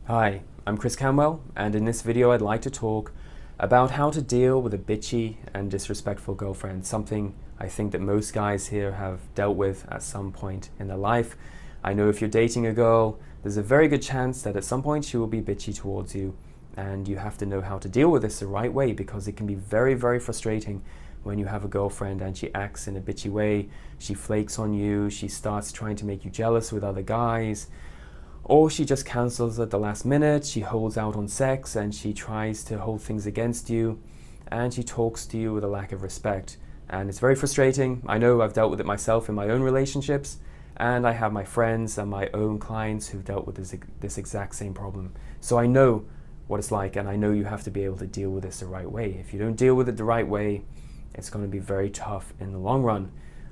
Hi, I'm Canwell, and in this video I'd like to talk about how to deal with a bitchy and disrespectful girlfriend, something I think that most guys here have dealt with at some point in their life. I know if you're dating a girl, there's a very good chance that at some point she will be bitchy towards you, and you have to know how to deal with this the right way, because it can be very, very frustrating when you have a girlfriend and she acts in a bitchy way. She flakes on you, she starts trying to make you jealous with other guys, or she just cancels at the last minute, she holds out on sex and she tries to hold things against you, and she talks to you with a lack of respect. And it's very frustrating. I know I've dealt with it myself in my own relationships, and I have my friends and my own clients who've dealt with this exact same problem. So I know what it's like, and I know you have to be able to deal with this the right way. If you don't deal with it the right way, it's going to be very tough in the long run.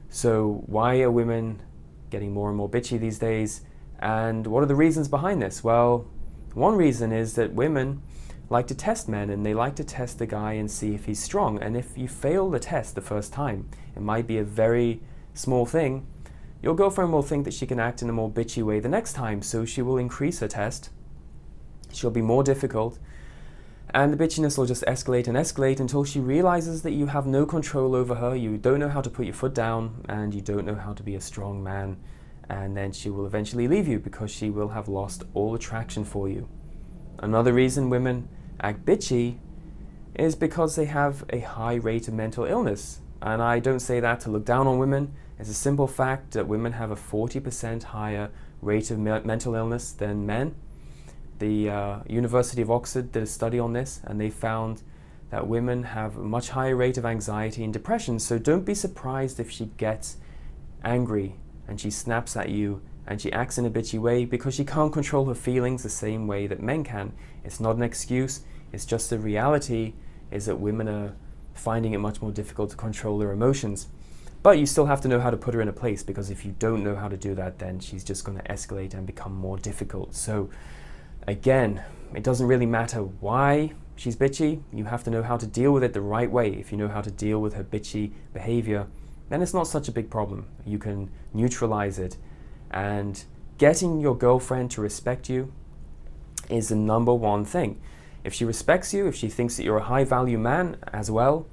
So why are women getting more and more bitchy these days? And what are the reasons behind this? Well, one reason is that women like to test men, and they like to test the guy and see if he's strong. And if you fail the test the first time, it might be a very small thing, your girlfriend will think that she can act in a more bitchy way the next time, so she will increase her test. She'll be more difficult, and the bitchiness will just escalate and escalate until she realizes that you have no control over her, you don't know how to put your foot down, and you don't know how to be a strong man. And then she will eventually leave you because she will have lost all attraction for you. Another reason women act bitchy is because they have a high rate of mental illness. And I don't say that to look down on women. It's a simple fact that women have a 40% higher rate of mental illness than men. The University of Oxford did a study on this, and they found that women have a much higher rate of anxiety and depression. So don't be surprised if she gets angry and she snaps at you and she acts in a bitchy way, because she can't control her feelings the same way that men can. It's not an excuse, it's just the reality is that women are finding it much more difficult to control their emotions. But you still have to know how to put her in a place, because if you don't know how to do that, then she's just going to escalate and become more difficult. So again, it doesn't really matter why she's bitchy, you have to know how to deal with it the right way. If you know how to deal with her bitchy behavior, then it's not such a big problem. You can neutralize it. And getting your girlfriend to respect you is the number one thing. If she respects you, if she thinks that you're a high value man as well,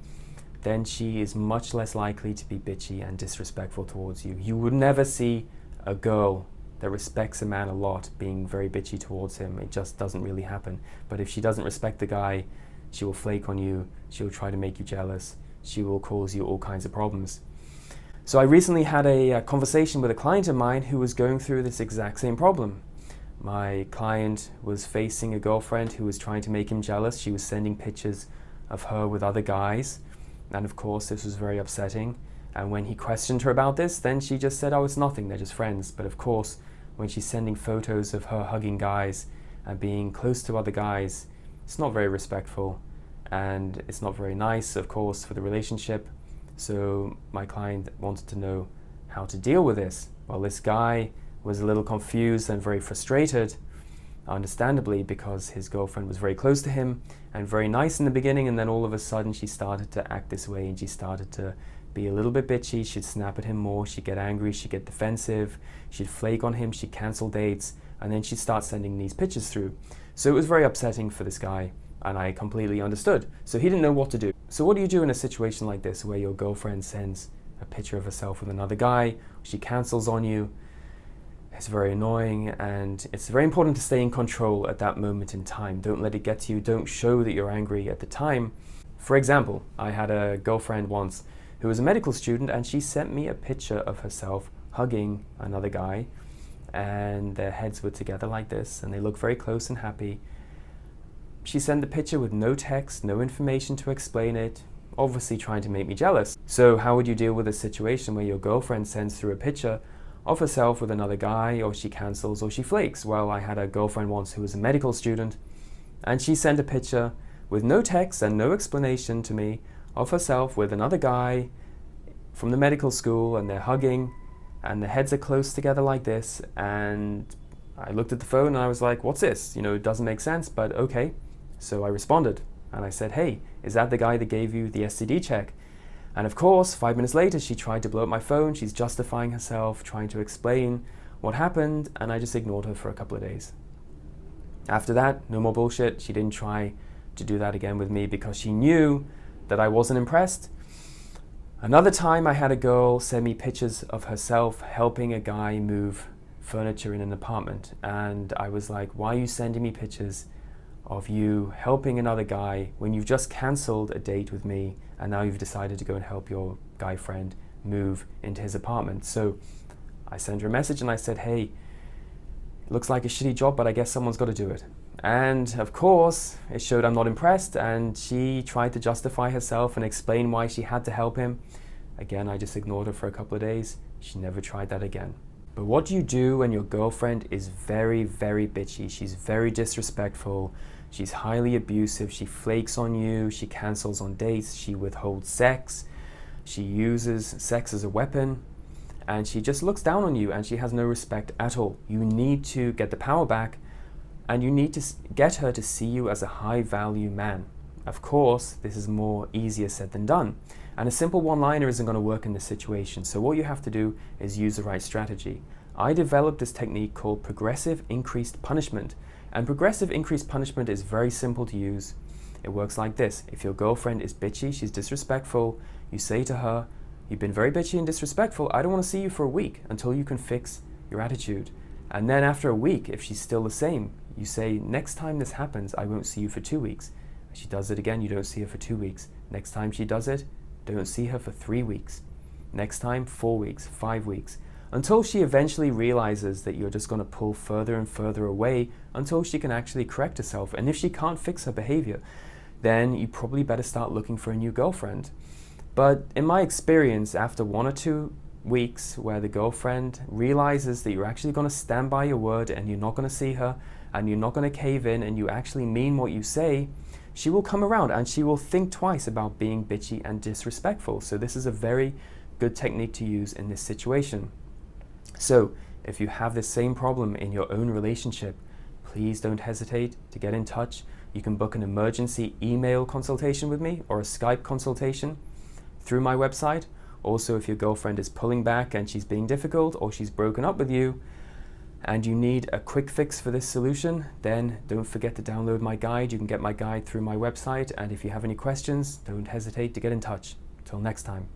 then she is much less likely to be bitchy and disrespectful towards you. You would never see a girl that respects a man a lot being very bitchy towards him. It just doesn't really happen. But if she doesn't respect the guy, she will flake on you, she'll try to make you jealous, she will cause you all kinds of problems. So I recently had a conversation with a client of mine who was going through this exact same problem. My client was facing a girlfriend who was trying to make him jealous. She was sending pictures of her with other guys, and of course this was very upsetting. And when he questioned her about this, then she just said, oh, it's nothing, they're just friends. But of course, when she's sending photos of her hugging guys and being close to other guys, it's not very respectful, and it's not very nice, of course, for the relationship. So my client wanted to know how to deal with this. Well, this guy was a little confused and very frustrated, understandably, because his girlfriend was very close to him and very nice in the beginning, and then all of a sudden she started to act this way, and she started to be a little bit bitchy. She'd snap at him more, she'd get angry, she'd get defensive, she'd flake on him, she'd cancel dates, and then she'd start sending these pictures through. So it was very upsetting for this guy, and I completely understood. So he didn't know what to do. So what do you do in a situation like this, where your girlfriend sends a picture of herself with another guy, she cancels on you? It's very annoying, and it's very important to stay in control at that moment in time. Don't let it get to you, don't show that you're angry at the time. For example, I had a girlfriend once who was a medical student, and she sent me a picture of herself hugging another guy, and their heads were together like this, and they looked very close and happy. She sent the picture with no text, no information to explain it, obviously trying to make me jealous. So how would you deal with a situation where your girlfriend sends through a picture of herself with another guy, or she cancels, or she flakes? Well, I had a girlfriend once who was a medical student, and she sent a picture with no text and no explanation to me of herself with another guy from the medical school, and they're hugging, and their heads are close together like this. And I looked at the phone and I was like, what's this? It doesn't make sense, but okay. So I responded and I said, hey, is that the guy that gave you the STD check? And of course, 5 minutes later, she tried to blow up my phone. She's justifying herself, trying to explain what happened, and I just ignored her for a couple of days. After that, no more bullshit. She didn't try to do that again with me because she knew that I wasn't impressed. Another time I had a girl send me pictures of herself helping a guy move furniture in an apartment, and I was like, why are you sending me pictures of you helping another guy when you've just cancelled a date with me and now you've decided to go and help your guy friend move into his apartment? So I sent her a message and I said, hey, it looks like a shitty job, but I guess someone's got to do it. And of course, it showed I'm not impressed, and she tried to justify herself and explain why she had to help him. Again, I just ignored her for a couple of days. She never tried that again. But what do you do when your girlfriend is very, very bitchy? She's very disrespectful. She's highly abusive. She flakes on you. She cancels on dates. She withholds sex. She uses sex as a weapon. And she just looks down on you, and she has no respect at all. You need to get the power back, and you need to get her to see you as a high-value man. Of course, this is more easier said than done. And a simple one-liner isn't going to work in this situation. So what you have to do is use the right strategy. I developed this technique called progressive increased punishment. And progressive increased punishment is very simple to use. It works like this. If your girlfriend is bitchy, she's disrespectful, you say to her, you've been very bitchy and disrespectful, I don't want to see you for a week until you can fix your attitude. And then after a week, if she's still the same, you say, next time this happens, I won't see you for 2 weeks. And she does it again, you don't see her for 2 weeks. Next time she does it, don't see her for 3 weeks. Next time, 4 weeks, 5 weeks. Until she eventually realizes that you're just going to pull further and further away until she can actually correct herself. And if she can't fix her behavior, then you probably better start looking for a new girlfriend. But in my experience, after 1 or 2 weeks where the girlfriend realizes that you're actually going to stand by your word and you're not going to see her and you're not going to cave in and you actually mean what you say, she will come around and she will think twice about being bitchy and disrespectful. So this is a very good technique to use in this situation. So if you have the same problem in your own relationship, please don't hesitate to get in touch. You can book an emergency email consultation with me or a Skype consultation through my website. Also, if your girlfriend is pulling back and she's being difficult or she's broken up with you and you need a quick fix for this solution, then don't forget to download my guide. You can get my guide through my website, and if you have any questions, don't hesitate to get in touch. Till next time.